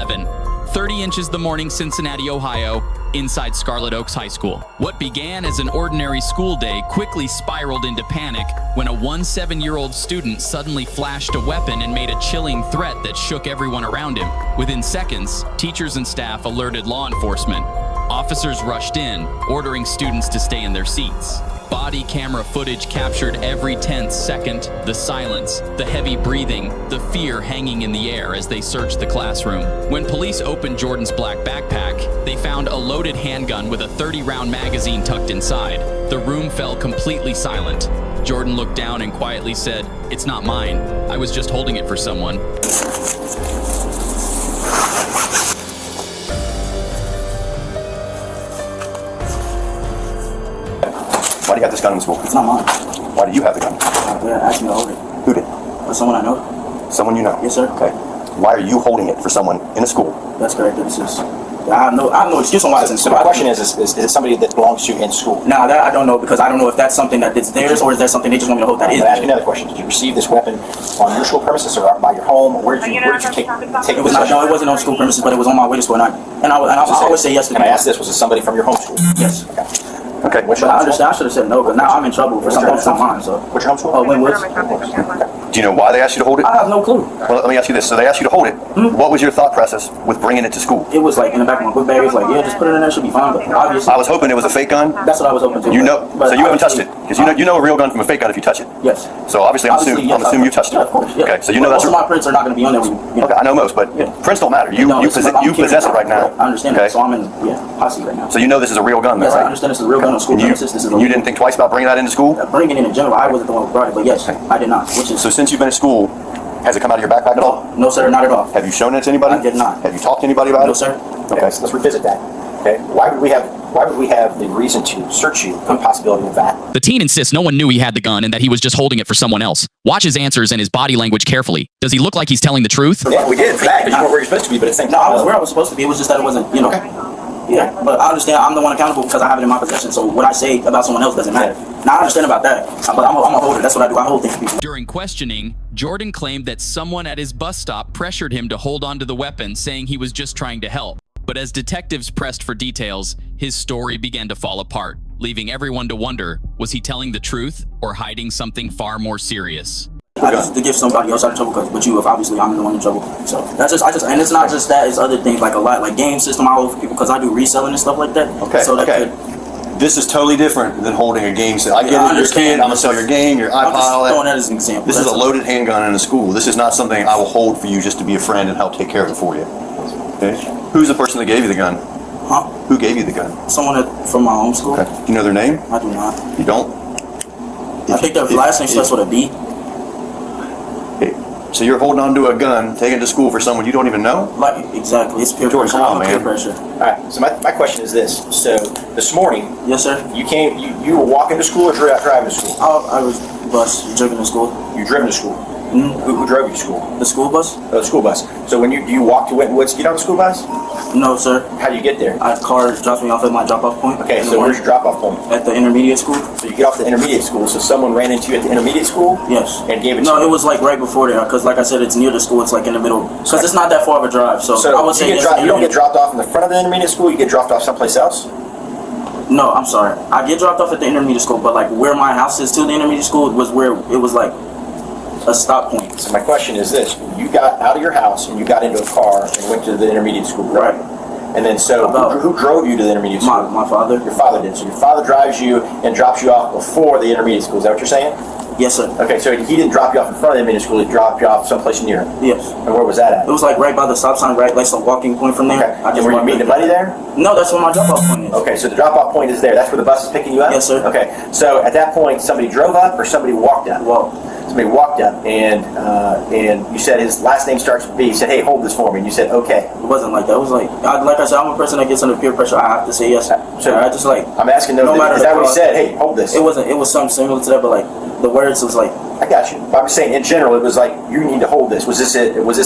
11, 30 inches the morning, Cincinnati, Ohio, inside Scarlet Oaks High School. What began as an ordinary school day quickly spiraled into panic when a 17-year-old student suddenly flashed a weapon and made a chilling threat that shook everyone around him. Within seconds, teachers and staff alerted law enforcement. Officers rushed in, ordering students to stay in their seats. Body camera footage captured every tenth second, the silence, the heavy breathing, the fear hanging in the air as they searched the classroom. When police opened Jordan's black backpack, they found a loaded handgun with a 30-round magazine tucked inside. The room fell completely silent. Jordan looked down and quietly said, "It's not mine. I was just holding it for someone." Why do you have this gun in school? It's not mine. Why do you have the gun? Yeah, asked me to hold it. Who did? Someone I know. Someone you know? Yes, sir. Okay. Why are you holding it for someone in a school? That's correct. This is. I have no excuse on why it's in So school. my question is it somebody that belongs to you in school? Nah, that I don't know, because I don't know if that's something that is theirs or is that something they just want me to hold that I'm is. going to ask you another question. Did you receive this weapon on your school premises or by your home? Where did you take It was not. No, it wasn't on school premises, but it was on my way to school, and I always say yes to And I that. asked this, was it somebody from your home school? Yes. Okay. What's But your I home school? understand. I should have said no, but now I'm in trouble for something that's not mine. So. What's your home school? Oh, Wynwood. Do you know why they asked you to hold it? I have no clue. Well, let me ask you this. So they asked you to hold it. What was your thought process with bringing it to school? It was like in the back of my book bag. It was like, yeah, just put it in there, should be fine. But obviously, I was hoping it was a fake gun. that's what I was hoping to. You know, but so you haven't touched it obviously- because you know a real gun from a fake gun if you touch it. Yes. So obviously, I'm assuming you touched it. Yeah, of course. Yeah. Okay, so you know But that's most of my prints are not going to be on there. When you Okay, I know most, but Yeah. prints don't matter. You No, it's like I'm possess it right now. I understand Okay. that. So I'm in hot seat right now. So you know this is a real gun, though, Yes, right? I understand this is a real gun on school And premises. This is a you didn't think twice about bringing that into school? bringing it in general. I wasn't the one who brought it, but yes, I did not. Which is So since you've been at school, has it come out of your backpack at all? no, sir, not at all. Have you shown it to anybody? I did not. Have you talked to anybody about it? No, sir. Okay. So let's revisit that. Okay. Why would we have the reason to search you for the possibility of that? The teen insists no one knew he had the gun and that he was just holding it for someone else. Watch his answers and his body language carefully. Does he look like he's telling the truth? Yeah, we did. Fact, because you weren't where you're supposed to be, but at the same No, time, I was where I was supposed to be. It was just that it wasn't, Yeah, but I understand I'm the one accountable because I have it in my possession. So what I say about someone else doesn't matter. Now I understand about that, but I'm a holder. That's what I do. I hold things for people. During questioning, Jordan claimed that someone at his bus stop pressured him to hold onto the weapon, saying he was just trying to help. But as detectives pressed for details, his story began to fall apart, leaving everyone to wonder, was he telling the truth or hiding something far more serious? I just to give somebody else out of trouble, but you, if obviously I'm the one in trouble. So that's and it's not just that; it's other things like a lot, like game system all over people because I do reselling and stuff like that. Okay. So that Okay. This is totally different than holding a game set. I get it. You're a kid. I'm gonna sell your game, your iPod, I'm just all throwing that. that as an example. This is a loaded handgun in a school. This is not something I will hold for you just to be a friend and help take care of it for you. Okay. Who's the person that gave you the gun? Huh? Who gave you the gun? Someone from my home school. Okay. Do you know their name? I do not. You don't? I think their last name starts with a B. Okay. So you're holding on to a gun, taking it to school for someone you don't even know? Like exactly, it's peer George, pressure. come on, Peer man. pressure. all right. So my question is this. So this morning, Yes, sir. you were walking to school or driving to school? I was driving to school. You driven to school. Mm-hmm. Who drove you to school? The school bus? The school bus. So when you walk to Wynwood to get on the school bus? No, sir. How do you get there? I car drops me off at my drop-off point. Okay, in the so where's morning. your drop-off point? At the intermediate school? So you get off the intermediate school, so someone ran into you at the intermediate school? Yes. And gave it to No, you? it was like right before there, because like I said, it's near the school. It's like in the middle, because it's not that far of a drive. So, So I would say you don't get dropped off in the front of the intermediate school, you get dropped off someplace else? No, I'm sorry. I get dropped off at the intermediate school, but like where my house is to the intermediate school was where it was like a stop point. So my question is this, you got out of your house and you got into a car and went to the intermediate school, right? And then so who drove you to the intermediate school? My father. Your father did. So your father drives you and drops you off before the intermediate school, is that what you're saying? Yes, sir. Okay, so he didn't drop you off in front of the intermediate school, he dropped you off someplace near. Yes. And where was that at? It was like right by the stop sign, right, like some walking point from there. Okay. I just Were you walked meeting a there. buddy there? No, that's where my drop-off point is. Okay, so the drop-off point is there. That's where the bus is picking you up? Yes, sir. Okay, so at that point, somebody drove up or somebody walked up? Well, Somebody walked up and you said his last name starts with B. You said, hey, hold this for me. And you said, okay. it wasn't like that. It was like I said, I'm a person that gets under peer pressure. I have to say yes. So I just like I'm asking, no matter is the that what he cause. said? Hey, hold this. It wasn't. It was something similar to that, but like the words was like I got you. But I'm saying in general, it was like, you need to hold this. Was this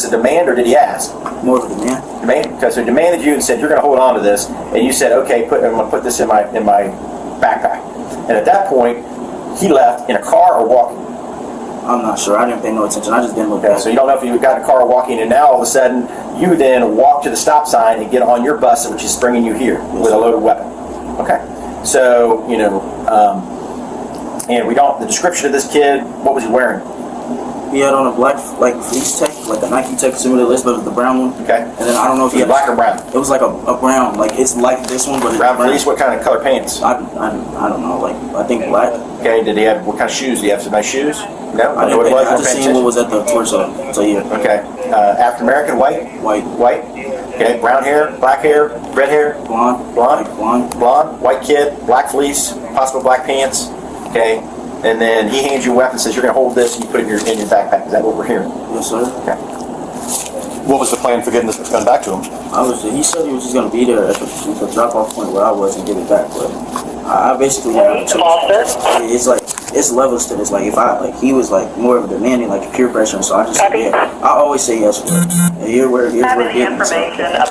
a demand or did he ask? more of a demand. Demand? Okay, so he demanded you and said, you're going to hold on to this. And you said, okay, I'm going to put this in my backpack. And at that point, he left in a car or walking? I'm not sure. I didn't pay no attention. I just didn't look Okay, back. so you don't know if you got in a car walking, and now all of a sudden you then walk to the stop sign and get on your bus, which is bringing you here with a loaded weapon. Okay, so and we don't. The description of this kid, what was he wearing? He had on a black fleece tech, like a Nike tech similar to this, but it was the brown one. Okay. And then I don't know if he had black or brown. It was like a brown, like it's like this one, but it's Brown fleece. What kind of color pants? I don't know, like I think black. Okay. Did he have what kind of shoes? Did he have some nice shoes? No. I didn't. What it was? I just seen what was at the torso. So yeah. Okay. African American, white. White. Okay. Brown hair, black hair, red hair. Blonde. Blonde. Like blonde. Blonde. White kid. Black fleece. Possible black pants. Okay. And then he hands you a weapon, says you're going to hold this, and you put it in your backpack. Is that what we're hearing? Yes, sir. Okay. What was the plan for getting this gun back to him? He said he was just gonna be there at the drop-off point where I was and give it back, but I basically went out of choice. It's like it's levels to this. Like if he was like more of a demanding, like peer pressure, so I just I always say yes. And here's where it gets me. So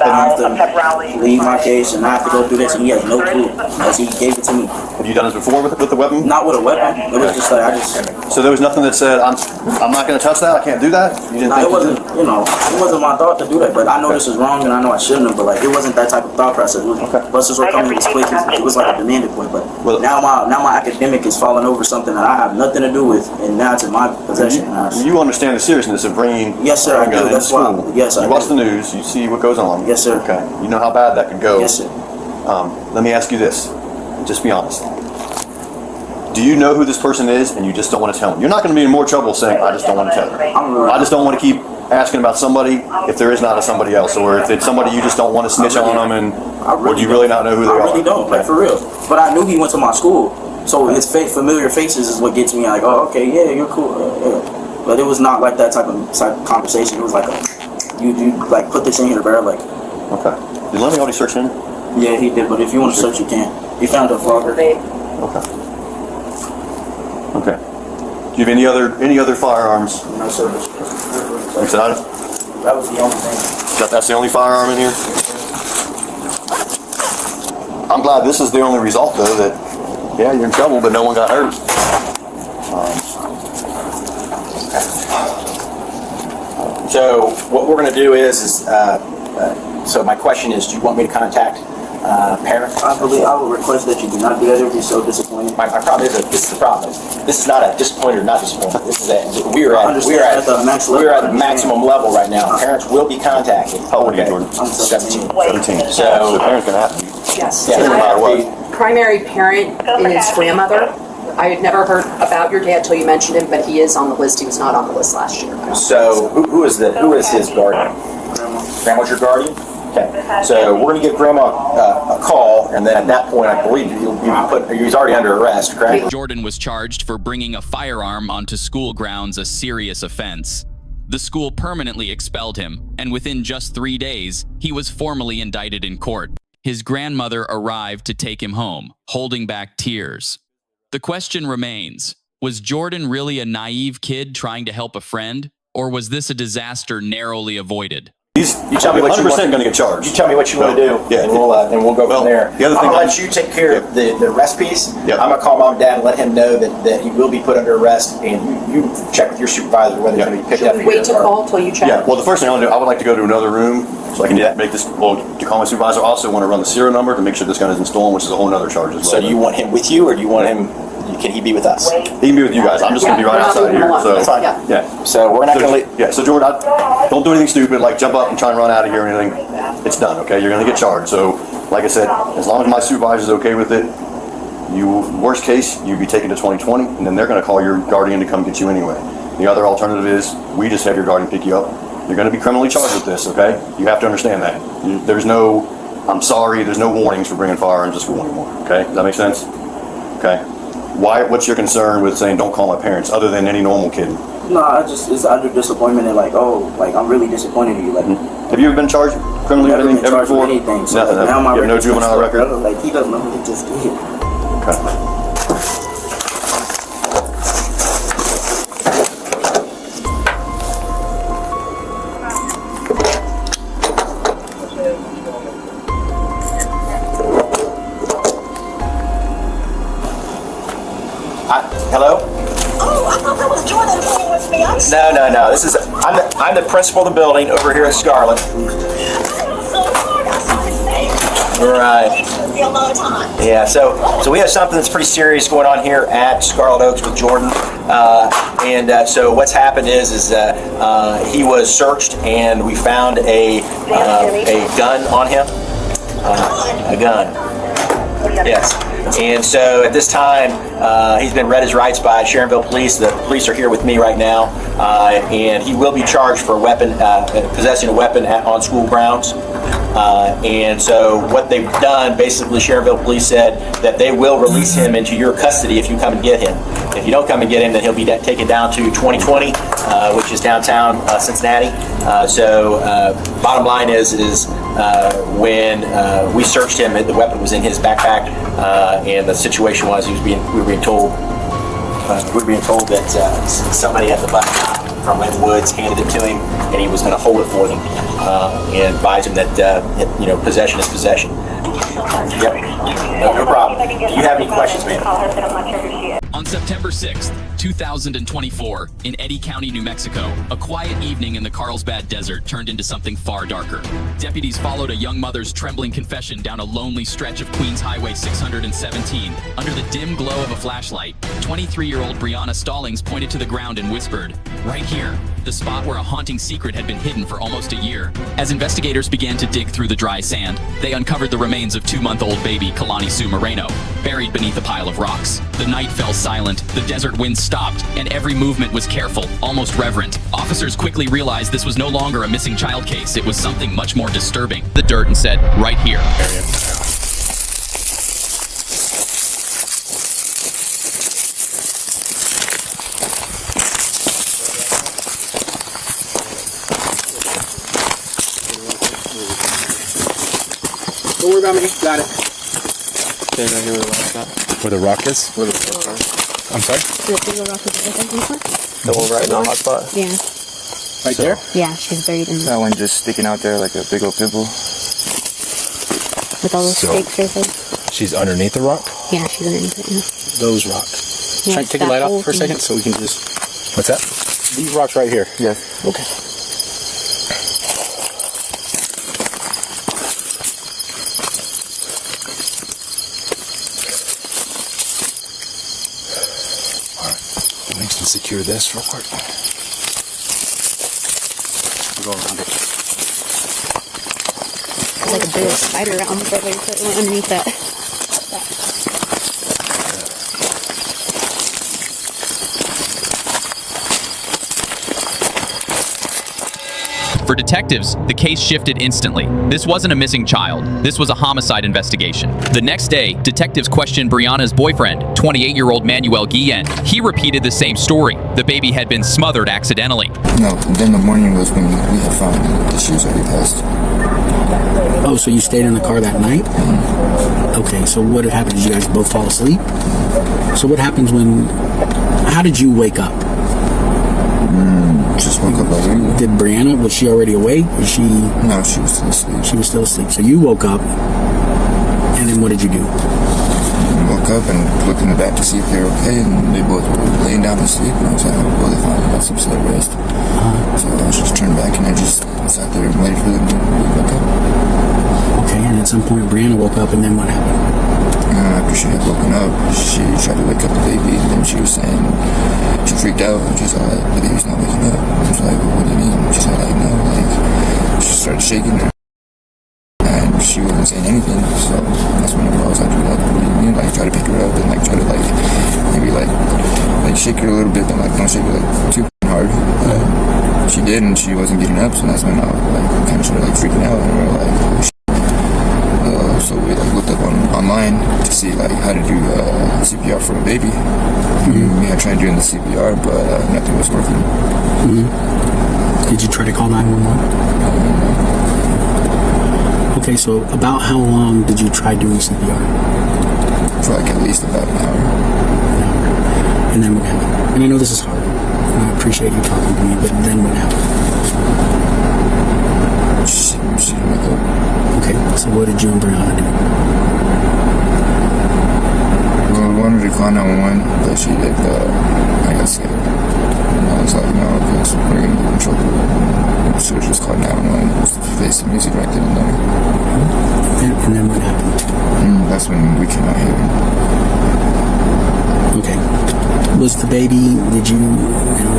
I have to leave my case and I have to go through this, and he has no clue as he gave it to me. Have you done this before with the weapon? Not with a weapon. It was just like I just. So there was nothing that said I'm not going to touch that. I can't do that. You didn't think It wasn't, it wasn't my thought to do that, but I know this is wrong and I know I shouldn't have, but like, it wasn't that type of thought process. It was, buses were coming this quick, it was like a demanded point, but now my academic is falling over something that I have nothing to do with, and now it's in my possession. You understand the seriousness of bringing Yes, sir, I a gun do. into That's why. school. Yes, I You watch do. the news, you see what goes on. Yes, sir. Okay. You know how bad that could go. Yes, sir. Let me ask you this. Just be honest. Do you know who this person is and you just don't want to tell him? You're not going to be in more trouble saying, I just don't want to tell him. I just don't want to keep asking about somebody if there is not a somebody else, or if it's somebody you just don't want to snitch on them, and or do you really not know who they are? I really don't, like for real. But I knew he went to my school, so his familiar faces is what gets me like, oh, okay, yeah, you're cool. Yeah. But it was not like that type of conversation. It was like, you like put this in here, bro. Like, Okay. Did Lenny already search him? yeah, he did. But if you want to search, you can. He found a flogger. Okay. Okay. Do you have any other firearms? No, sir. Like I said, That was the only thing. that's the only firearm in here? I'm glad this is the only result, though, that, yeah, you're in trouble, but no one got hurt. So what we're going to do is so my question is, do you want me to contact parents? I would request that you do not do that. It would be so disappointing. My problem is that this is the problem. This is not a disappointed or not disappointed. This is that we are at the maximum level right now. Parents will be contacted. How old are you, Jordan? I'm 17. 17. So the parents going to have to be. Yes. Yeah, no matter what. Primary parent is grandmother. I had never heard about your dad till you mentioned him, but he is on the list. He was not on the list last year. So who is his guardian? Grandma's your guardian? Okay. So we're going to give Grandma a call, and then at that point, I believe he's already under arrest, correct? Jordan was charged for bringing a firearm onto school grounds, a serious offense. The school permanently expelled him, and within just 3 days, he was formally indicted in court. His grandmother arrived to take him home, holding back tears. The question remains, was Jordan really a naive kid trying to help a friend, or was this a disaster narrowly avoided? You tell me what 100% going to get charged. You tell me what you want to do, Yeah. and we'll go from there. The other I'm thing gonna let you take care of the arrest piece. Yeah. I'm gonna call mom and dad and let him know that he will be put under arrest, and you check with your supervisor whether he's gonna be picked up. Wait to call till you check. Yeah, well, the first thing I would like to go to another room so I can make this, to call my supervisor. I also want to run the serial number to make sure this gun isn't stolen, which is a whole other charge as well. So do you want him with you, or do you want him? Can he be with us? He can be with you guys. I'm just going to be right outside here. So, That's fine. yeah. So we're not gonna. Yeah, so Jordan, don't do anything stupid, like jump up and try and run out of here or anything. It's done, okay? You're going to get charged. So, like I said, as long as my supervisor's okay with it, worst case, you'd be taken to 2020, and then they're going to call your guardian to come get you anyway. The other alternative is we just have your guardian pick you up. You're going to be criminally charged with this, okay? You have to understand that. There's no, I'm sorry, there's no warnings for bringing firearms to school anymore, okay? Does that make sense? Okay. What's your concern with saying don't call my parents, other than any normal kid? No, it's under disappointment and like, oh, like I'm really disappointed in you. Like, have you ever been charged criminally with anything ever before? Anything. So Nothing. like, now my you have no record's juvenile messed up. record? Like he doesn't know what he just did. Okay. Hello? Oh, I thought that was Jordan. No. I'm the principal of the building over here at Scarlet. Right. Yeah, so we have something that's pretty serious going on here at Scarlet Oaks with Jordan. So what's happened is he was searched and we found a gun on him. A gun. Yes. And so at this time, he's been read his rights by Sharonville Police. The police are here with me right now, and he will be charged for possessing a weapon on school grounds. And so what they've done, basically, Sharonville Police said that they will release him into your custody if you come and get him. If you don't come and get him, then he'll be taken down to 2020, which is downtown Cincinnati. Bottom line is when we searched him, the weapon was in his backpack, and the situation was we were being told that somebody at the bus from Lynn Woods handed it to him, and he was going to hold it for them and advise him that possession is possession. Yep, no problem. Do you have any questions, man? On September 6th, 2024, in Eddy County, New Mexico, a quiet evening in the Carlsbad Desert turned into something far darker. Deputies followed a young mother's trembling confession down a lonely stretch of Queens Highway 617. Under the dim glow of a flashlight, 23-year-old Brianna Stallings pointed to the ground and whispered, "Right here," the spot where a haunting secret had been hidden for almost a year. As investigators began to dig through the dry sand, they uncovered the remains of 2-month-old baby Kalani Sue Moreno, buried beneath a pile of rocks. The night fell silent, the desert wind stopped, and every movement was careful, almost reverent. Officers quickly realized this was no longer a missing child case, it was something much more disturbing. The dirt and said, "Right here." Don't worry about me. Got it. Where the rock is? Where the rock is? I'm sorry? The one right in the hot spot. Yeah. Right there? Yeah, she's buried in That one just sticking out there like a big old pimple. with all those So- stakes or something. She's underneath the rock? Yeah, she's underneath it. Yeah. Those rocks. Yeah, Try to take that your light whole off for a thing. second so we can just... What's that? These rocks right here. Yeah. Okay. We can secure this real quick. Go around it. It's like a big spider almost right there underneath that. For detectives, the case shifted instantly. This wasn't a missing child. This was a homicide investigation. The next day, detectives questioned Brianna's boyfriend, 28-year-old Manuel Guillen. He repeated the same story. The baby had been smothered accidentally. No, then the morning was when we had found that she was already passed. Oh, so you stayed in the car that night? Mm-hmm. Okay, so what had happened? Did you guys both fall asleep? So what happens when... How did you wake up? Just woke up already. Did Brianna, was she already awake? Was she... No, she was still asleep. She was still asleep. So you woke up, and then what did you do? Woke up and looked in the back to see if they were okay, and they both were laying down to sleep. And I was like, oh, well, they finally got some sleep rest. So I just turned back and I just sat there and waited for them to wake up. Okay, and at some point Brianna woke up, and then what happened? After she had woken up, she tried to wake up the baby, and then she was saying, she freaked out, and she's like, the baby's not waking up. I was like, well, what do you mean? She's like, no, like, she started shaking her, and she wasn't saying anything, so that's whenever I was like, what do you mean? Like, try to pick her up, and like, try to like, maybe like shake her a little bit, but like, don't shake her like too hard. She did, and she wasn't getting up, so that's when I like, kind of started like freaking out, and we were like, oh, shit. So we like looked up online to see like how to do CPR for a baby. We had tried doing the CPR, but nothing was working. Did you try to call 911? Okay, so about how long did you try doing CPR? For like at least about an hour. And then what happened? And I know this is hard, and I appreciate you talking to me, but then what happened? She didn't wake up. Okay, so what did you and Brianna do? Well, we wanted to call 911, but she like I got scared. I was like, no, because we're going to get in trouble. So just called 911, play some music right then and there. And then what happened? That's when we came out here. Okay. Was the baby,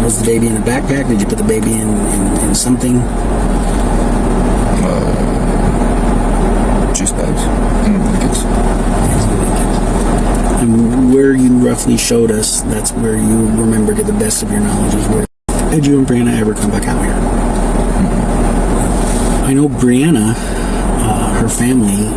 was the baby in a backpack? Did you put the baby in something? Juice bags and blankets. And where you roughly showed us, that's where you remember to the best of your knowledge is where. Did you and Brianna ever come back out here? I know Brianna, her family.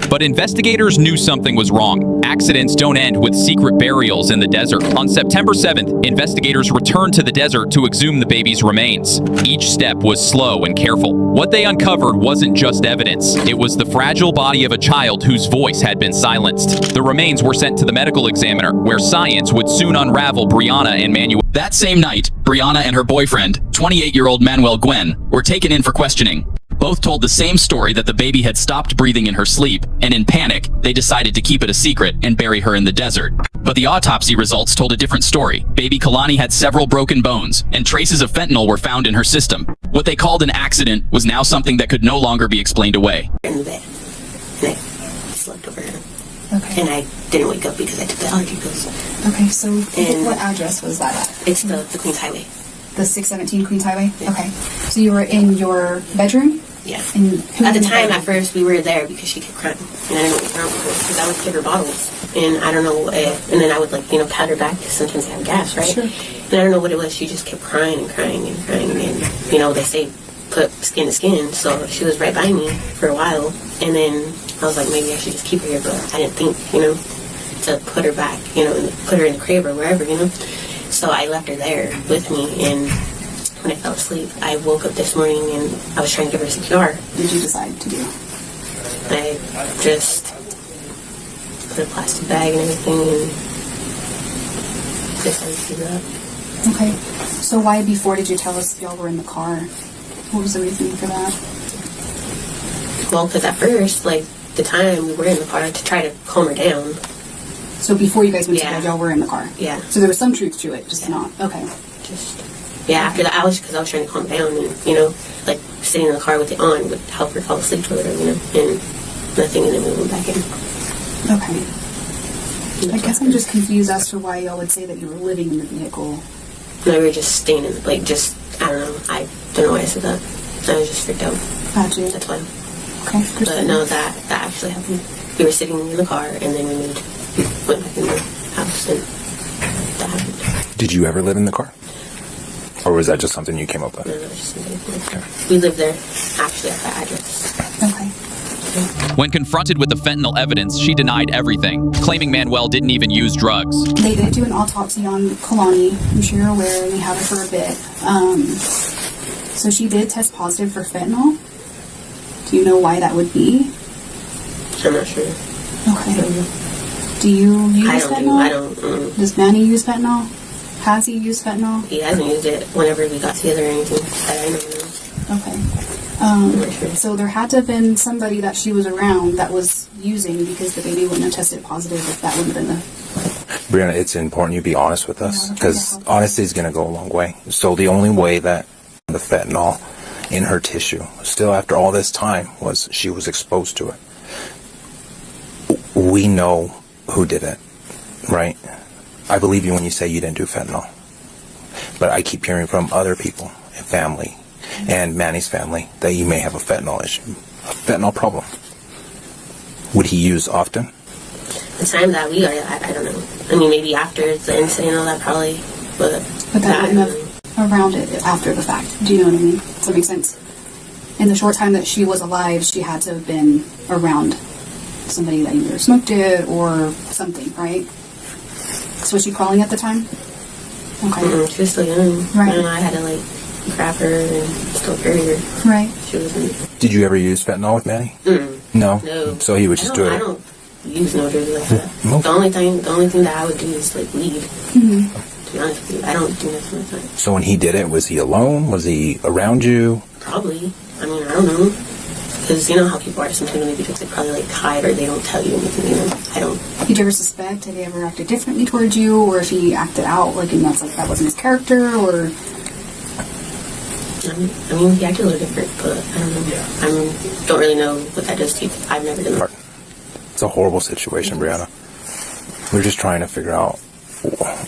But investigators knew something was wrong. Accidents don't end with secret burials in the desert. On September 7th, investigators returned to the desert to exhume the baby's remains. Each step was slow and careful. What they uncovered wasn't just evidence. It was the fragile body of a child whose voice had been silenced. The remains were sent to the medical examiner, where science would soon unravel Brianna and Manuel. That same night, Brianna and her boyfriend, 28-year-old Manuel Gwen, were taken in for questioning. Both told the same story, that the baby had stopped breathing in her sleep, and in panic, they decided to keep it a secret and bury her in the desert. But the autopsy results told a different story. Baby Kalani had several broken bones, and traces of fentanyl were found in her system. What they called an accident was now something that could no longer be explained away. In the bed, and I slept over him. Okay. And I didn't wake up because I took the allergy pills. Okay, so And what address was that at? It's the Queens Highway. The 617 Queens Highway? Yeah. Okay. So you were in your bedroom? Yeah. And At the time, at first, we were there because she kept crying. And I didn't know what wrong with her because I would give her bottles. And I don't know, and then I would, pat her back because sometimes I have gas, right? Sure. And I don't know what it was. She just kept crying and crying and crying. And, they say put skin to skin. So she was right by me for a while. And then I was like, maybe I should just keep her here. But I didn't think, to put her back, and put her in the crib or wherever, So I left her there with me. And when I fell asleep, I woke up this morning and I was trying to give her CPR. What did you decide to do? I just put a plastic bag and everything and decided to do that. Okay. So why before did you tell us y'all were in the car? What was the reason for that? Well, because at first, the time we were in the car to try to calm her down. So before you guys went to Yeah. bed, y'all were in the car? Yeah. So there was some truth to it, just not. Okay. After that, I was trying to calm her down and, sitting in the car with it on would help her fall asleep or whatever, and nothing, and then we went back in. Okay. I guess I'm just confused as to why y'all would say that you were living in the vehicle. No, we were just staying in, I don't know. I don't know why I said that. I was just freaked out. Gotcha. That's why. Okay. But no, that actually happened. We were sitting in the car, and then we went back in the house, and that happened. Did you ever live in the car? Or was that just something you came up with? No, it was just something. We lived there, actually, at that address. Okay. When confronted with the fentanyl evidence, she denied everything, claiming Manuel didn't even use drugs. They did do an autopsy on Kalani. I'm sure you're aware, and we had her for a bit. So she did test positive for fentanyl. Do you know why that would be? I'm not sure. Okay. Do you use fentanyl? I don't. Does Manny use fentanyl? Has he used fentanyl? He hasn't used it whenever we got together or anything that I know. Okay. So there had to have been somebody that she was around that was using, because the baby wouldn't have tested positive if that wouldn't have been the... Brianna, it's important you be honest with us, because honesty is going to go a long way. So the only way that the fentanyl in her tissue, still after all this time, was she was exposed to it. We know who did it, right? I believe you when you say you didn't do fentanyl. But I keep hearing from other people and family and Manny's family that you may have a fentanyl issue, a fentanyl problem. Would he use often? The time that we are, I don't know. I mean, maybe after the incident and all that, probably. But that wouldn't have around it after the fact. Do you know what I mean? Does that make sense? In the short time that she was alive, she had to have been around somebody that either smoked it or something, right? So was she crawling at the time? Okay. She was still young. Right. And I had to, grab her and still carry her. Right. She wasn't... Did you ever use fentanyl with Manny? No. So he would just do it. I don't use no drugs like that. The only thing that I would do is, weed. Mm-hmm. To be honest with you, I don't do nothing like that. So when he did it, was he alone? Was he around you? Probably. I mean, I don't know. because you know how people are sometimes when they do drugs, they probably like hide or they don't tell you anything. You know, I don't. Did you ever suspect if he ever acted differently towards you, or if he acted out like and that's like that wasn't his character, or? I mean, he acted a little different, but I don't know. I mean, don't really know what that does to you. I've never done that. It's a horrible situation, Brianna. We're just trying to figure out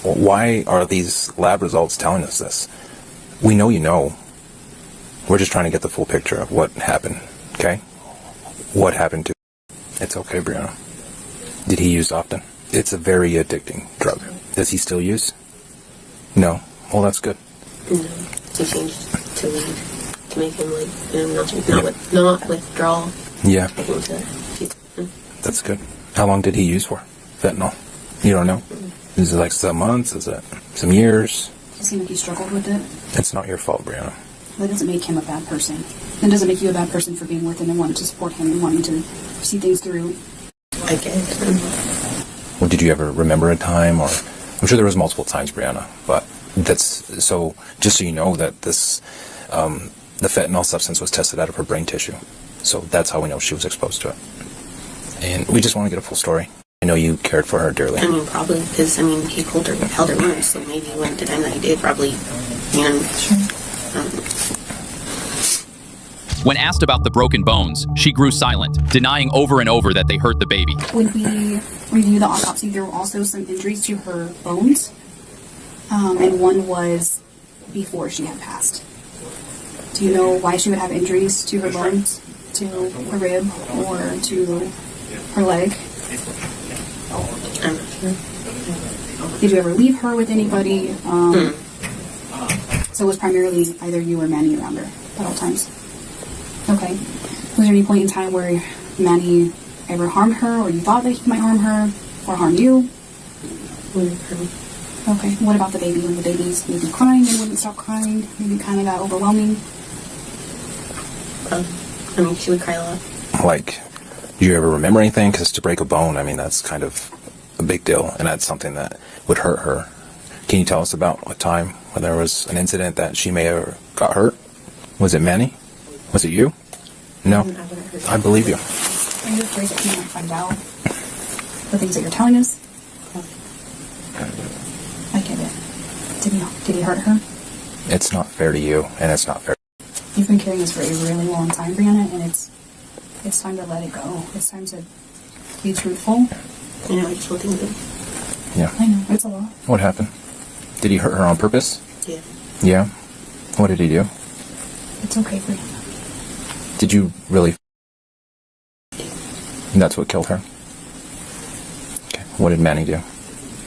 why are these lab results telling us this? We know you know. We're just trying to get the full picture of what happened, okay? What happened to... It's okay, Brianna. Did he use often? It's a very addicting drug. Does he still use? No. Well, that's good. No, he changed to weed to make him like, you know, not withdraw. Yeah. Make him to, That's good. How long did he use for? Fentanyl? You don't know? Is it like some months? Is it some years? Does it seem like he struggled with it? It's not your fault, Brianna. That doesn't make him a bad person. It doesn't make you a bad person for being with him and wanting to support him and wanting to see things through. I guess. Well, did you ever remember a time, or I'm sure there was multiple times, Brianna, but that's so. Just so you know that this, the fentanyl substance was tested out of her brain tissue, so that's how we know she was exposed to it. And we just want to get a full story. I know you cared for her dearly. I mean, probably because he held her wounds, so maybe when the time that he did, probably, you know. Sure. When asked about the broken bones, she grew silent, denying over and over that they hurt the baby. When we reviewed the autopsy, there were also some injuries to her bones, and one was before she had passed. Do you know why she would have injuries to her bones, to her rib, or to her leg? I'm not sure. Did you ever leave her with anybody? So it was primarily either you or Manny around her at all times. Okay. Was there any point in time where Manny ever harmed her, or you thought that he might harm her, or harm you? Okay. What about the baby? When the baby's maybe crying and wouldn't stop crying, maybe kind of got overwhelming? I mean, she would cry a lot. Like, do you ever remember anything? Because to break a bone, I mean, that's kind of a big deal, and that's something that would hurt her. Can you tell us about a time when there was an incident that she may have got hurt? Was it Manny? Was it you? No? I believe you. Are you afraid that he might find out the things that you're telling us? I get it. Did he hurt her? It's not fair to you, and it's not fair. You've been carrying this for a really long time, Brianna, and it's time to let it go. It's time to be truthful. You know, I just want things to... Yeah. I know, it's a lot. What happened? Did he hurt her on purpose? Yeah. Yeah? What did he do? It's okay, Brianna. Did you really... And that's what killed her? Okay. What did Manny do?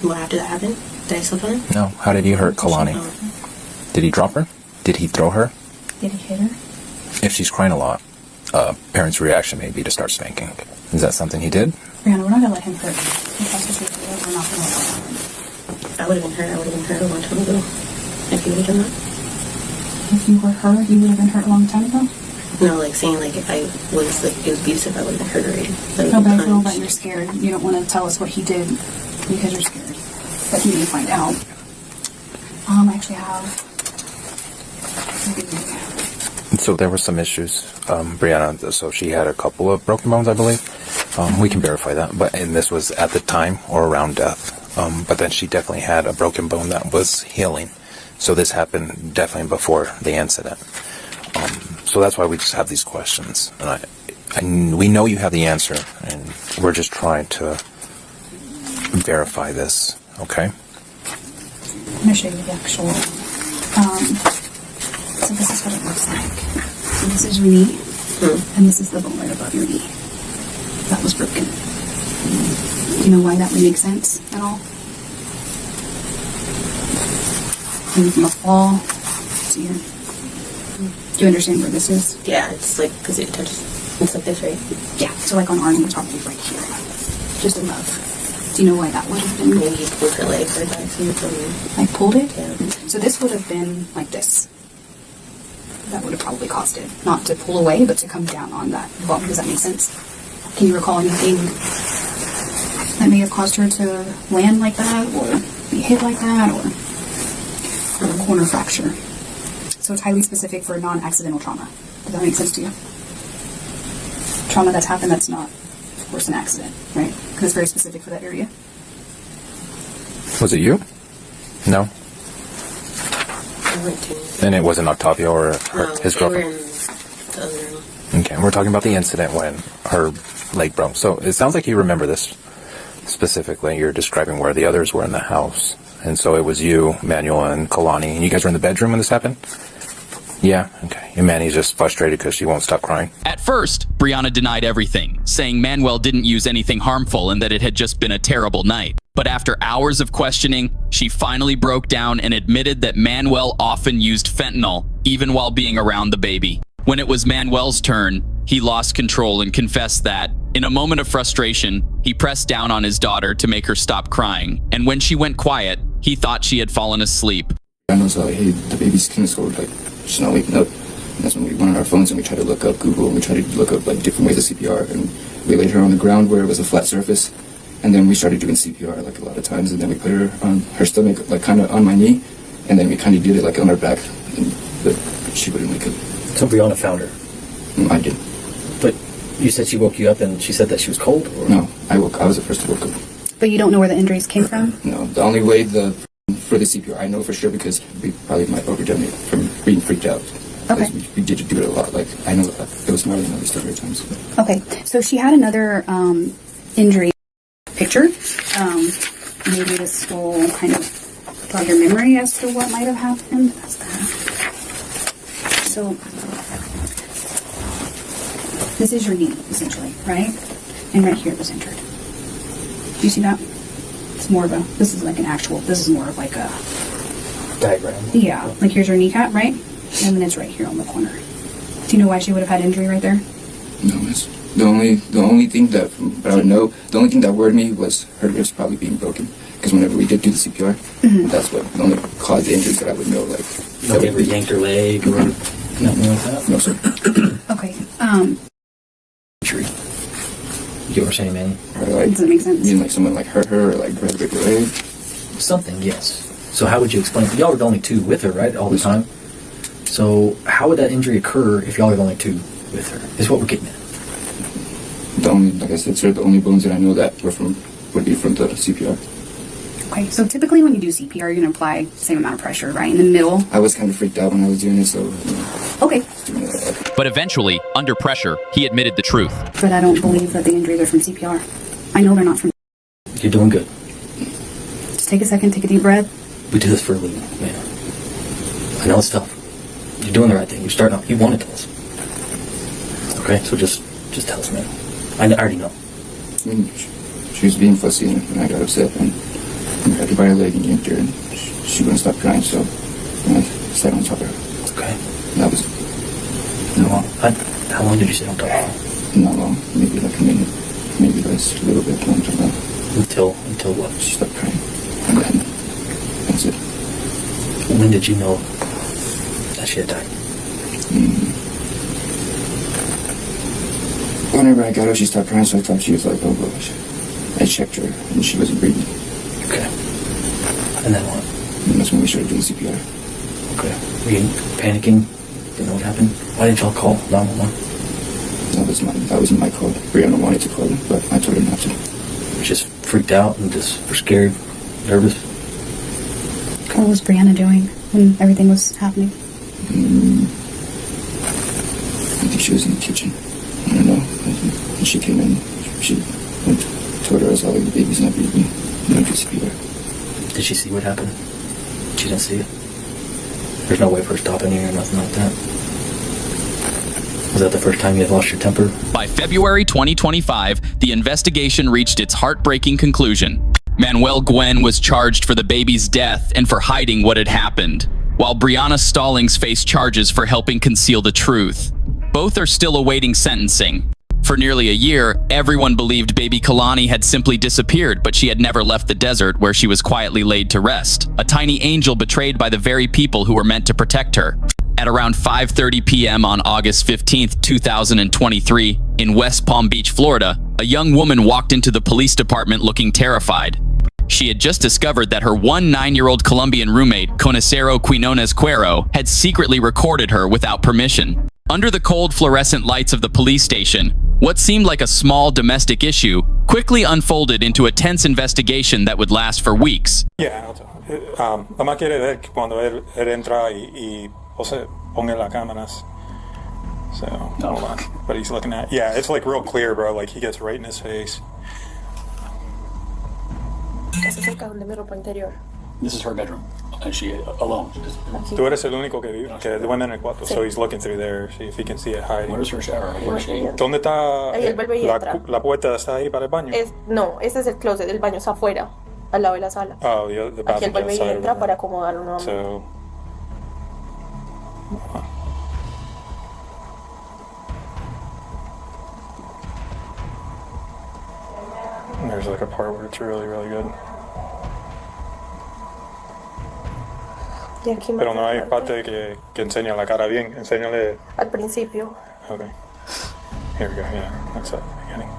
What, after that happened? Did I still kill him? No. How did he hurt Kalani? Did he drop her? Did he throw her? Did he hit her? If she's crying a lot, parents' reaction may be to start spanking. Is that something he did? Brianna, we're not going to let him hurt you. If that's what you're doing, we're not going to let him hurt you. I would have been hurt a long time ago. If he would have done that. If you were her, you would have been hurt a long time ago? No, like saying like if I was like abusive, I would have been hurt already. No, but I feel that you're scared. You don't want to tell us what he did because you're scared that he may find out. I actually have... So there were some issues, Brianna. So she had a couple of broken bones, I believe. We can verify that. And this was at the time or around death. But then she definitely had a broken bone that was healing. So this happened definitely before the incident. So that's why we just have these questions. And we know you have the answer, and we're just trying to verify this, okay? I'm going to show you the actual... so this is what it looks like. So this is your knee, and this is the bone right above your knee. That was broken. Do you know why that would make sense at all? Maybe from a fall to your... Do you understand where this is? Yeah, it's like, because it touches, it's like this, right? Yeah, so like on our knee, it's probably right here. Just above. Do you know why that would have been? Maybe he pulled her leg or something. Like pulled it? Yeah. So this would have been like this. That would have probably caused it. Not to pull away, but to come down on that bump. Does that make sense? Can you recall anything that may have caused her to land like that, or be hit like that, or a corner fracture? So it's highly specific for non-accidental trauma. Does that make sense to you? trauma that's happened that's not, of course, an accident, right? Because it's very specific for that area. Was it you? No. I went to. And it wasn't Octavio or his they were girlfriend? in the other room. Okay, we're talking about the incident when her leg broke. So it sounds like you remember this specifically. You're describing where the others were in the house. And so it was you, Manuel, and Kalani. And you guys were in the bedroom when this happened? Yeah, okay. And Manny's just frustrated because she won't stop crying. At first, Brianna denied everything, saying Manuel didn't use anything harmful and that it had just been a terrible night. But after hours of questioning, she finally broke down and admitted that Manuel often used fentanyl, even while being around the baby. When it was Manuel's turn, he lost control and confessed that, in a moment of frustration, he pressed down on his daughter to make her stop crying. And when she went quiet, he thought she had fallen asleep. I was like, hey, the baby's kind of scored, like, she's not waking up. And that's when we went on our phones and we tried to look up Google and we tried to look up like different ways of CPR. And we laid her on the ground where it was a flat surface. And then we started doing CPR like a lot of times. And then we put her on her stomach, like kind of on my knee. And then we kind of did it like on her back. But she wouldn't wake up. So Brianna found her? I did. But you said she woke you up and she said that she was cold? Or? No, I was the first to wake up. But you don't know where the injuries came from? No, the only way for the CPR, I know for sure because we probably might have overdone it from being freaked out. Okay. We did do it a lot. Like, I know it was more than at least 100 times. Okay, so she had another injury picture. Maybe this will kind of jog your memory as to what might have happened. That's that. So, this is your knee, essentially, right? And right here it was injured. Do you see that? It's more of a, this is like an actual, this is more of like a diagram. Yeah, like here's your kneecap, right? And then it's right here on the corner. Do you know why she would have had injury right there? No, miss. The only thing that I would know, the only thing that worried me was her ribs probably being broken. Because whenever we did do the CPR, that's what the only caused the injuries that I would know. Like, nobody ever yanked her leg or nothing like that? No, sir. Okay. Injury. You get what I'm saying, Manny? Or like, does that make sense? You mean like someone like hurt her or like break her leg? Something, yes. So how would you explain it? Y'all were the only two with her, right? All the time? So how would that injury occur if y'all are the only two with her? Is what we're getting at. The only, like I said, sir, the only bones that I know that were from would be from the CPR. Okay, so typically when you do CPR, you're going to apply the same amount of pressure, right? In the middle. I was kind of freaked out when I was doing it, so... Okay. But eventually, under pressure, he admitted the truth. But I don't believe that the injuries are from CPR. I know they're not from... You're doing good. Just take a second, take a deep breath. We do this for a living, man. I know it's tough. You're doing the right thing. You're starting out. You want to tell us. Okay, so just tell us, man. I already know. I mean, she was being fussy and I got upset and I grabbed her by her leg and yanked her and she wouldn't stop crying, so I sat on top of her. Okay. And that was... How long did you sit on top of her? Not long. Maybe like a minute. Maybe less. A little bit. Long time. Until what? She stopped crying. And then that's it. When did you know that she had died? Whenever I got her, she stopped crying, so I thought she was like, oh gosh. I checked her, and she wasn't breathing. Okay. And then what? And that's when we started doing CPR. Okay. Were you panicking? Didn't know what happened? Why didn't y'all call 911? That was my call. Brianna wanted to call him, but I told her not to. You were just freaked out and just were scared, nervous? What was Brianna doing when everything was happening? I think she was in the kitchen. I don't know. When she came in, she told her I was all like, the baby's not breathing. No CPR. Did she see what happened? She didn't see it? There's no way for her stopping you or nothing like that? Was that the first time you had lost your temper? By February 2025, the investigation reached its heartbreaking conclusion. Manuel Gwen was charged for the baby's death and for hiding what had happened, while Brianna Stallings faced charges for helping conceal the truth. Both are still awaiting sentencing. For nearly a year, everyone believed baby Kalani had simply disappeared, but she had never left the desert where she was quietly laid to rest, a tiny angel betrayed by the very people who were meant to protect her. At around 5:30 p.m. on August 15, 2023, in West Palm Beach, Florida, a young woman walked into the police department looking terrified. She had just discovered that her 9-year-old Colombian roommate, Conocero Quinones Cuero, had secretly recorded her without permission. Under the cold fluorescent lights of the police station, What seemed like a small domestic issue quickly unfolded into a tense investigation that would last for weeks. Yeah, nada más quiere ver que cuando él entra y ponga las cámaras. So, hold on. But he's looking at, yeah, it's like real clear, bro. Like he gets right in his face. Ese es el cajón de mi ropa interior. This is her bedroom, and she alone. Tú eres el único que duerme en el cuarto, so he's looking through there, see if he can see it hiding. Where's her shower? Where's she? ¿Dónde está? Ahí él vuelve y entra. La puerta está ahí para el baño. No, ese es el closet, el baño está afuera, al lado de la sala. Oh, the Aquí él vuelve y bathroom entra para acomodarlo nuevamente. So, and there's like a part where it's really, really good. Pero no hay parte que enseña la cara bien. Enséñale. Al principio. Okay. Here we go. Yeah, that's at the beginning.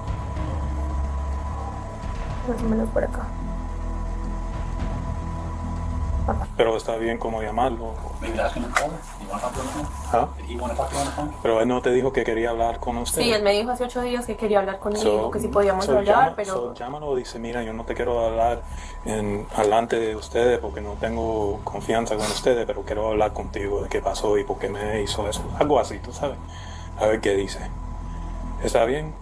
Más o menos por acá. Pero está bien como llamarlo. Maybe ask him to call her. You want to talk to her on the phone? ¿Ah? Did he want to talk to her on the phone? Pero él no te dijo que quería hablar con usted. Sí, él me dijo hace 8 días que quería hablar conmigo, que si podíamos hablar, pero... Llámalo y dice, mira, yo no te quiero hablar delante de ustedes porque no tengo confianza con ustedes, pero quiero hablar contigo de qué pasó y por qué me hizo eso. Algo así, tú sabes. A ver qué dice. ¿Está bien?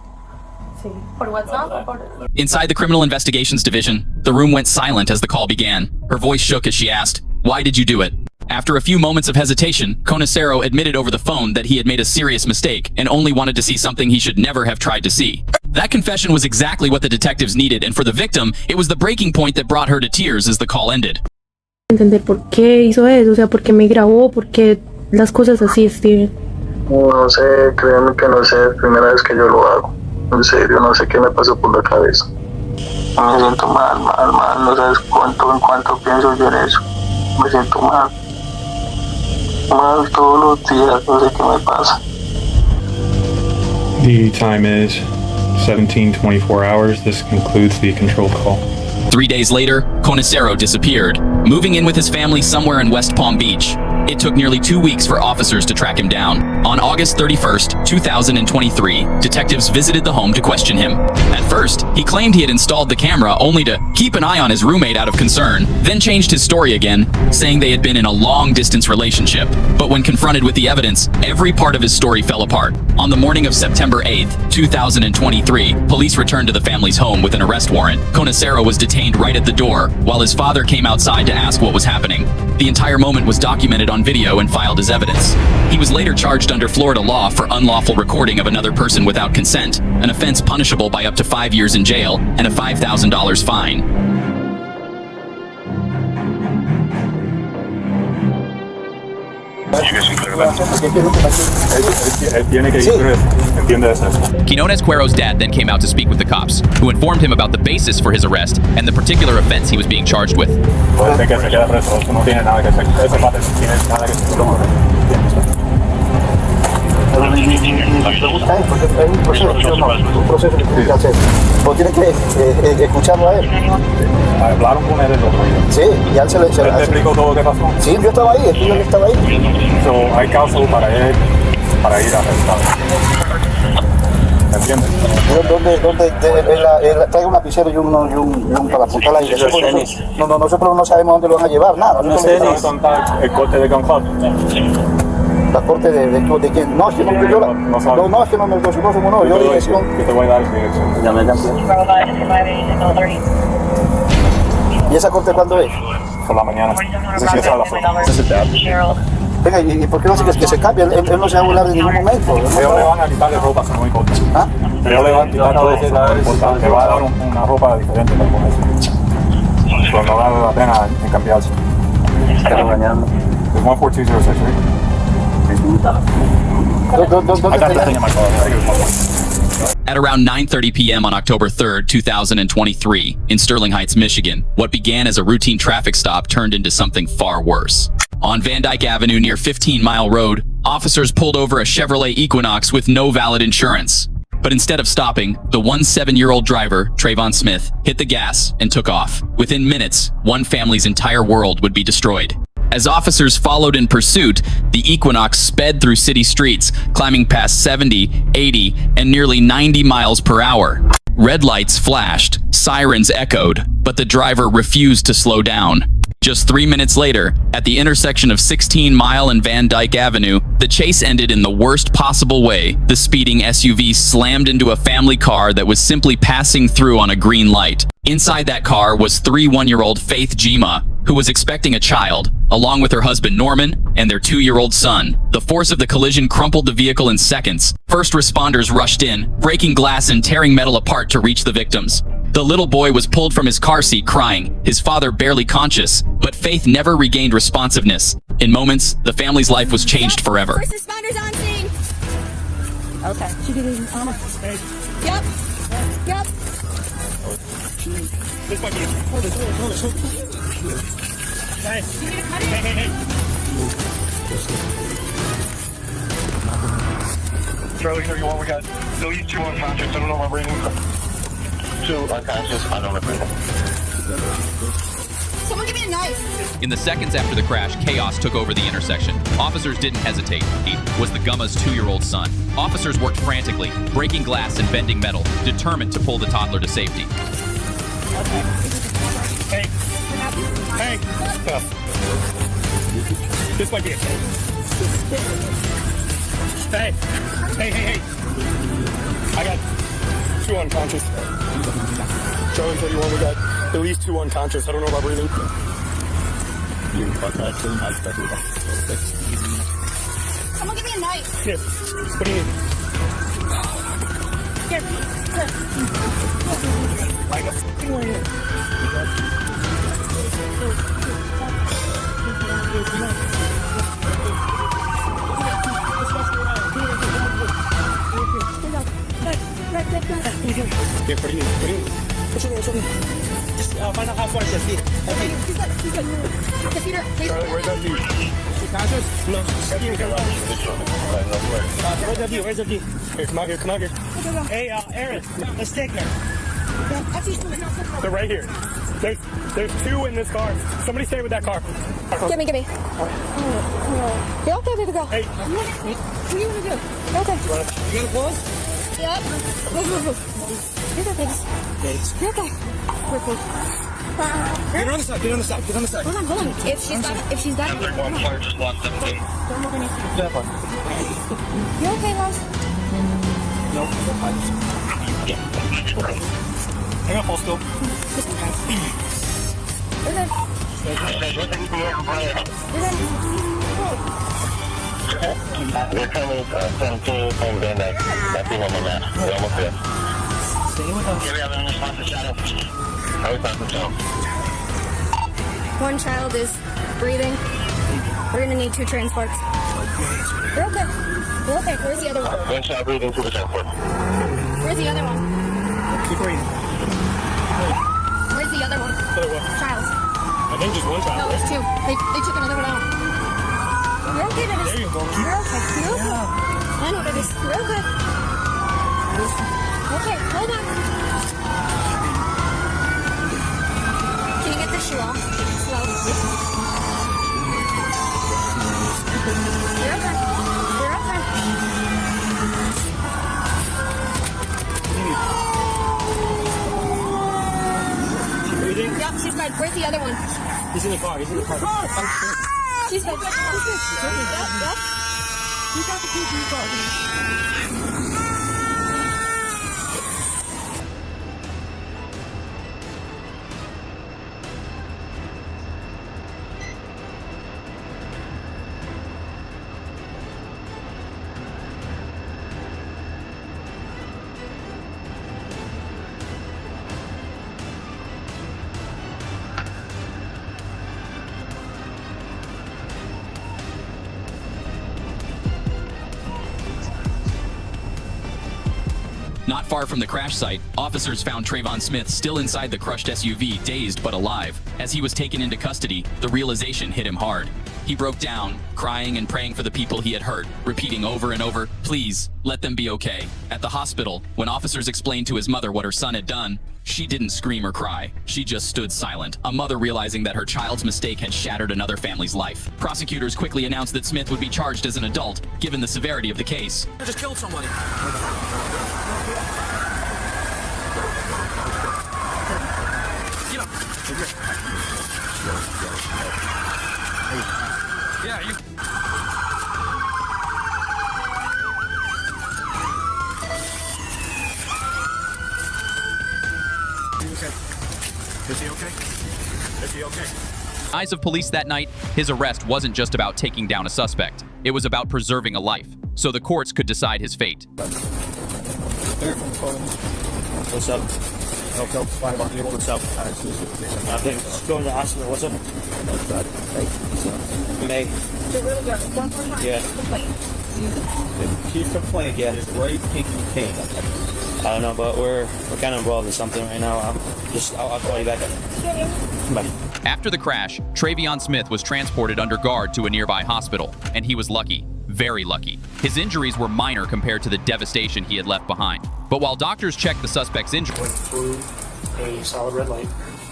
Sí. ¿Por WhatsApp o por...? Inside the Criminal Investigations Division, the room went silent as the call began. Her voice shook as she asked, "Why did you do it?" After a few moments of hesitation, Conacero admitted over the phone that he had made a serious mistake and only wanted to see something he should never have tried to see. That confession was exactly what the detectives needed, and for the victim, it was the breaking point that brought her to tears as the call ended. Entender por qué hizo eso, o sea, por qué me grabó, por qué las cosas así, Steven. No sé, créeme que no sé, primera vez que yo lo hago. En serio, no sé qué me pasó por la cabeza. Me siento mal, no sabes en cuánto pienso yo en eso. Me siento mal todos los días, no sé qué me pasa. The time is 17:24 hours. This concludes the control call. 3 days later, Conacero disappeared, moving in with his family somewhere in West Palm Beach. It took nearly 2 weeks for officers to track him down. On August 31st, 2023, detectives visited the home to question him. At first, he claimed he had installed the camera only to keep an eye on his roommate out of concern, then changed his story again, saying they had been in a long-distance relationship. But when confronted with the evidence, every part of his story fell apart. On the morning of September 8th, 2023, police returned to the family's home with an arrest warrant. Conacero was detained right at the door, while his father came outside to ask what was happening. The entire moment was documented on video and filed as evidence. He was later charged under Florida law for unlawful recording of another person without consent, an offense punishable by up to 5 years in jail and a $5,000 fine. Quinones Cuero's dad then came out to speak with the cops, who informed him about the basis for his arrest and the particular offense he was being charged with. Vos tienes que escucharlo a él. Hablaron con él el otro día. Sí, y él se ¿Él te explicó todo lo que pasó? Sí, yo estaba ahí, yo estaba ahí. So, hay caso para él, para ir a arrestar. ¿Me entiendes? Él trae un lapicero y un para apuntar la dirección. Nosotros no sabemos dónde lo van a llevar, nada. No sé si contar el corte de Gunflot. La corte de quién? No, es que no me dio no, es que no me dio no, yo dirección. Yo te voy a dar dirección. ¿Y esa corte cuándo es? Por la mañana. Venga, ¿y por qué no hace que se cambie? Él no se va a volar en ningún momento. Ellos le van a quitarle ropa, si no importa. ¿Ah? Ellos le van a quitar todo eso, no importa. Le va a dar una ropa diferente para con eso. Pero no vale la pena en cambiarse. Está engañando. Es 14206, ¿sí? At around 9:30 p.m. on October 3rd, 2023, in Sterling Heights, Michigan, what began as a routine traffic stop turned into something far worse. On Van Dyke Avenue near 15 Mile Road, officers pulled over a Chevrolet Equinox with no valid insurance. But instead of stopping, the 17-year-old driver, Trayvon Smith, hit the gas and took off. Within minutes, one family's entire world would be destroyed. As officers followed in pursuit, the Equinox sped through city streets, climbing past 70, 80, and nearly 90 miles per hour. Red lights flashed, sirens echoed, but the driver refused to slow down. Just 3 minutes later, at the intersection of 16 Mile and Van Dyke Avenue, the chase ended in the worst possible way. The speeding SUV slammed into a family car that was simply passing through on a green light. Inside that car was 1-year-old Faith Jima, who was expecting a child, along with her husband Norman and their 2-year-old son. The force of the collision crumpled the vehicle in seconds. First responders rushed in, breaking glass and tearing metal apart to reach the victims. The little boy was pulled from his car seat crying, his father barely conscious, but Faith never regained responsiveness. In moments, the family's life was changed forever. First responders on scene. Okay. She did it. Yep. Yep. This might be hold it. Hey. Hey. Charlie, here you are. We got still you 2 unconscious. I don't know if I'm breathing. 2 unconscious. I don't know if I'm breathing. Someone give me a knife. In the seconds after the crash, chaos took over the intersection. Officers didn't hesitate. He was the Gumma's 2-year-old son. Officers worked frantically, breaking glass and bending metal, determined to pull the toddler to safety. Hey. This might be a case. Hey. I got 2 unconscious. Charlie, tell you what, we got at least 2 unconscious. I don't know about breathing. Someone give me a knife. Here. What do you need? Here. I got one here. Here, what do you need? What's your name? Just find out how far it's your feet. He's good. The feet are... Charlie, where's that view? Conscious? No. Where's the view? Here, come out here. Hey, Aaron, let's take her. They're right here. There's 2 in this car. Somebody stay with that car. Give me. You okay, baby girl? Hey. What do you want to do? Okay. You gonna pull us? Yep. Move. You're okay, baby. You're okay. We're cool. Get on the side. Hold on. If she's got it. Just lost 17. You okay, love? No. I got full still. We're good. We're coming 17 from Van Dyke. That's the one on that. We're almost there. Stay with us. Yeah, we have an responsive shadow. How is that the child? One child is breathing. We're gonna need 2 transports. We're okay. Where's the other one? One child breathing to the transport. Where's the other one? Keep breathing. Where's the other one? Other what? Child. I think just one child. No, there's 2. They took another one out. You're okay, baby. There you go. You're okay. I know, baby. You're okay. Okay, hold on. Can you get the shoe off? Slowly. You're okay. Breathing? Yep, she's good. Where's the other one? He's in the car. She's good. Yep. You got the keys in the car. Not far from the crash site, officers found Trayvon Smith still inside the crushed SUV, dazed but alive. As he was taken into custody, the realization hit him hard. He broke down, crying and praying for the people he had hurt, repeating over and over, "Please, let them be okay." At the hospital, when officers explained to his mother what her son had done, she didn't scream or cry. She just stood silent, a mother realizing that her child's mistake had shattered another family's life. Prosecutors quickly announced that Smith would be charged as an adult, given the severity of the case. I just killed somebody. Get up. Yeah, you. Okay. Is he okay? Is he okay? Eyes of police that night, his arrest wasn't just about taking down a suspect. It was about preserving a life, so the courts could decide his fate. What's up? Okay, what's up? Nothing. Just going to the hospital. What's up? May. Yeah. Keep complaining. Yeah. Right, pain. I don't know, but we're kind of involved in something right now. I'll call you back. Bye. After the crash, Travion Smith was transported under guard to a nearby hospital, and he was lucky. Very lucky. His injuries were minor compared to the devastation he had left behind. But while doctors checked the suspect's injuries, went through a solid red light.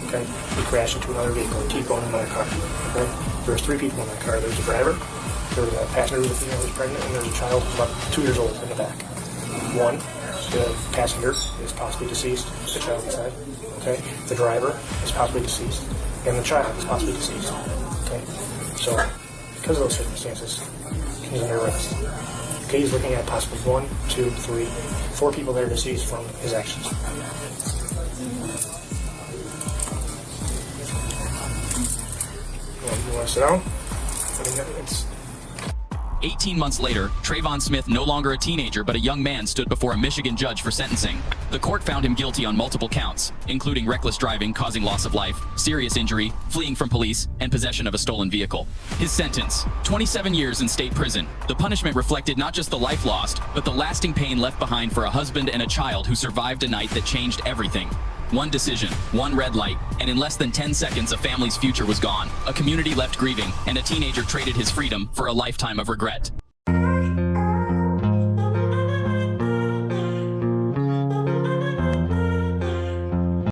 Okay, he crashed into another vehicle, T-boned another car. Okay, there was 3 people in that car. There was a driver, there was a passenger with a female who was pregnant, and there was a child who was about 2 years old in the back. One, the passenger is possibly deceased. The child inside. Okay, the driver is possibly deceased, and the child is possibly deceased. Okay, so because of those circumstances, he's under arrest. Okay, he's looking at possibly 1, 2, 3, 4 people that are deceased from his actions. You want to sit down? I mean, it's... 18 months later, Trayvon Smith, no longer a teenager but a young man, stood before a Michigan judge for sentencing. The court found him guilty on multiple counts, including reckless driving causing loss of life, serious injury, fleeing from police, and possession of a stolen vehicle. His sentence, 27 years in state prison. The punishment reflected not just the life lost, but the lasting pain left behind for a husband and a child who survived a night that changed everything. One decision, one red light, and in less than 10 seconds a family's future was gone. A community left grieving, and a teenager traded his freedom for a lifetime of regret.